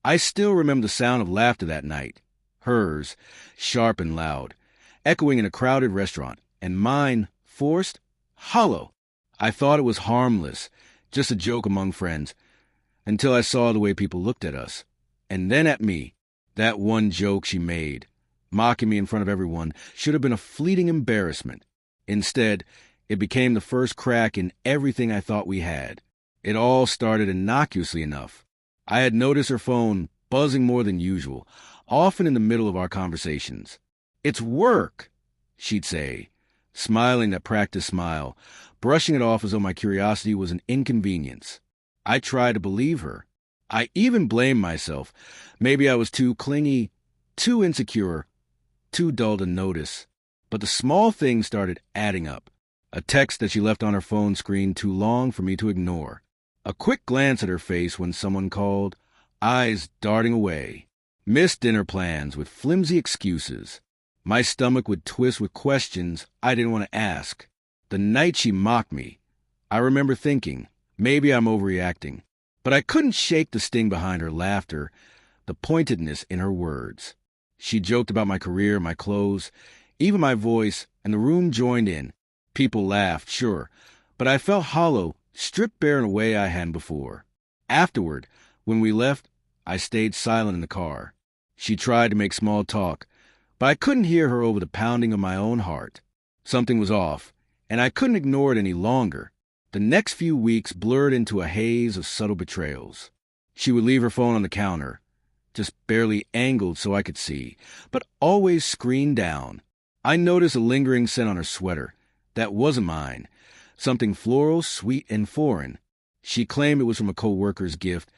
I still remember the sound of laughter that night. Hers, sharp and loud, echoing in a crowded restaurant, and mine, forced, hollow. I thought it was harmless, just a joke among friends, until I saw the way people looked at us. And then at me. That one joke she made, mocking me in front of everyone, should have been a fleeting embarrassment. Instead, it became the first crack in everything I thought we had. It all started innocuously enough. I had noticed her phone buzzing more than usual, often in the middle of our conversations. "It's work," she'd say, smiling that practiced smile, brushing it off as though my curiosity was an inconvenience. I tried to believe her. I even blamed myself. Maybe I was too clingy, too insecure, too dull to notice. But the small things started adding up. A text that she left on her phone screen too long for me to ignore. A quick glance at her face when someone called, eyes darting away. Missed dinner plans with flimsy excuses. My stomach would twist with questions I didn't want to ask. The night she mocked me, I remember thinking, maybe I'm overreacting. But I couldn't shake the sting behind her laughter, the pointedness in her words. She joked about my career, my clothes, even my voice, and the room joined in. People laughed, sure, but I felt hollow, stripped bare in a way I hadn't before. Afterward, when we left, I stayed silent in the car. She tried to make small talk, but I couldn't hear her over the pounding of my own heart. Something was off, and I couldn't ignore it any longer. The next few weeks blurred into a haze of subtle betrayals. She would leave her phone on the counter, just barely angled so I could see, but always screened down. I noticed a lingering scent on her sweater. That wasn't mine. Something floral, sweet, and foreign. She claimed it was from a co-worker's gift,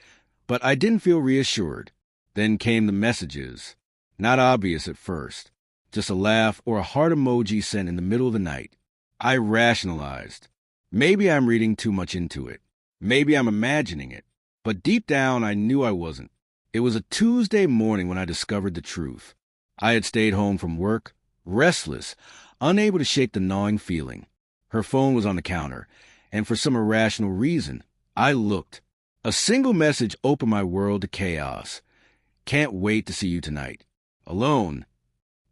but I didn't feel reassured. Then came the messages. Not obvious at first. Just a laugh or a heart emoji sent in the middle of the night. I rationalized. Maybe I'm reading too much into it. Maybe I'm imagining it. But deep down, I knew I wasn't. It was a Tuesday morning when I discovered the truth. I had stayed home from work, restless, unable to shake the gnawing feeling. Her phone was on the counter, and for some irrational reason, I looked. A single message opened my world to chaos. "Can't wait to see you tonight. Alone."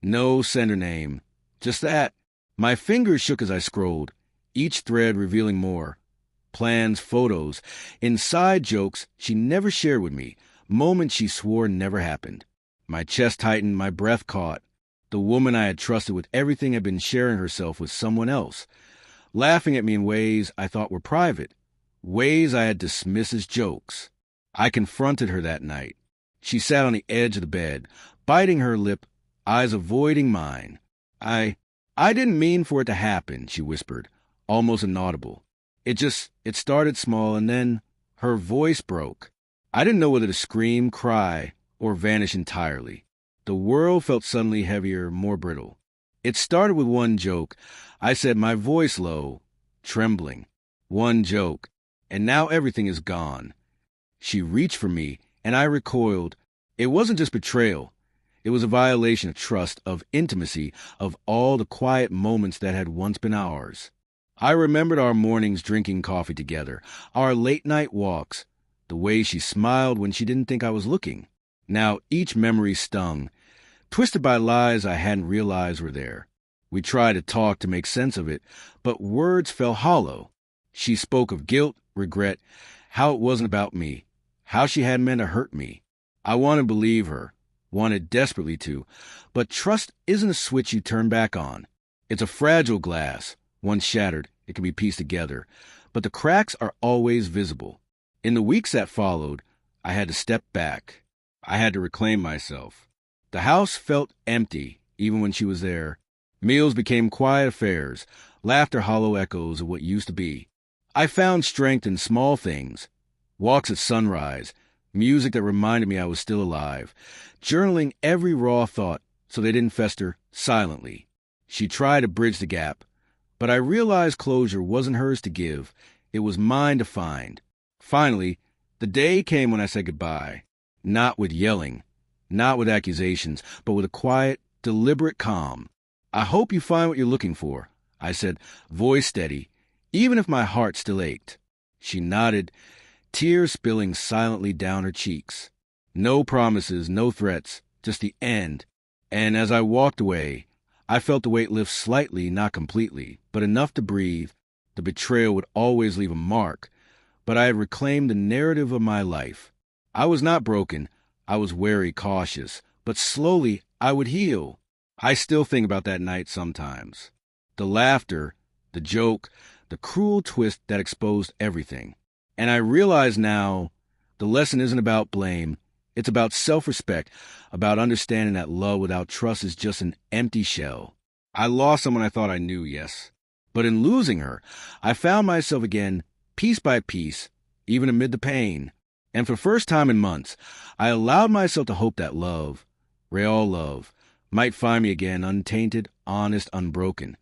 No sender name. Just that. My fingers shook as I scrolled, each thread revealing more. Plans, photos, inside jokes she never shared with me, moments she swore never happened. My chest tightened, my breath caught. The woman I had trusted with everything had been sharing herself with someone else, laughing at me in ways I thought were private, ways I had dismissed as jokes. I confronted her that night. She sat on the edge of the bed, biting her lip, eyes avoiding mine. I didn't mean for it to happen," she whispered, almost inaudible. It started small, and then her voice broke. I didn't know whether to scream, cry, or vanish entirely. The world felt suddenly heavier, more brittle. It started with one joke. I said, my voice low, trembling. One joke. And now everything is gone. She reached for me, and I recoiled. It wasn't just betrayal. It was a violation of trust, of intimacy, of all the quiet moments that had once been ours. I remembered our mornings drinking coffee together, our late-night walks, the way she smiled when she didn't think I was looking. Now each memory stung, twisted by lies I hadn't realized were there. We tried to talk to make sense of it, but words fell hollow. She spoke of guilt, regret, how it wasn't about me, how she hadn't meant to hurt me. I wanted to believe her, wanted desperately to, but trust isn't a switch you turn back on. It's a fragile glass. Once shattered, it can be pieced together, but the cracks are always visible. In the weeks that followed, I had to step back. I had to reclaim myself. The house felt empty, even when she was there. Meals became quiet affairs, laughter hollow echoes of what used to be. I found strength in small things, walks at sunrise, music that reminded me I was still alive, journaling every raw thought so they didn't fester silently. She tried to bridge the gap, but I realized closure wasn't hers to give. It was mine to find. Finally, the day came when I said goodbye. Not with yelling, not with accusations, but with a quiet, deliberate calm. "I hope you find what you're looking for," I said, voice steady, even if my heart still ached. She nodded, tears spilling silently down her cheeks. No promises, no threats, just the end. And as I walked away, I felt the weight lift slightly, not completely, but enough to breathe. The betrayal would always leave a mark, but I had reclaimed the narrative of my life. I was not broken. I was wary, cautious, but slowly I would heal. I still think about that night sometimes. The laughter, the joke, the cruel twist that exposed everything. And I realize now the lesson isn't about blame. It's about self-respect, about understanding that love without trust is just an empty shell. I lost someone I thought I knew, yes. But in losing her, I found myself again, piece by piece, even amid the pain. And for the first time in months, I allowed myself to hope that love, real love, might find me again untainted, honest, unbroken.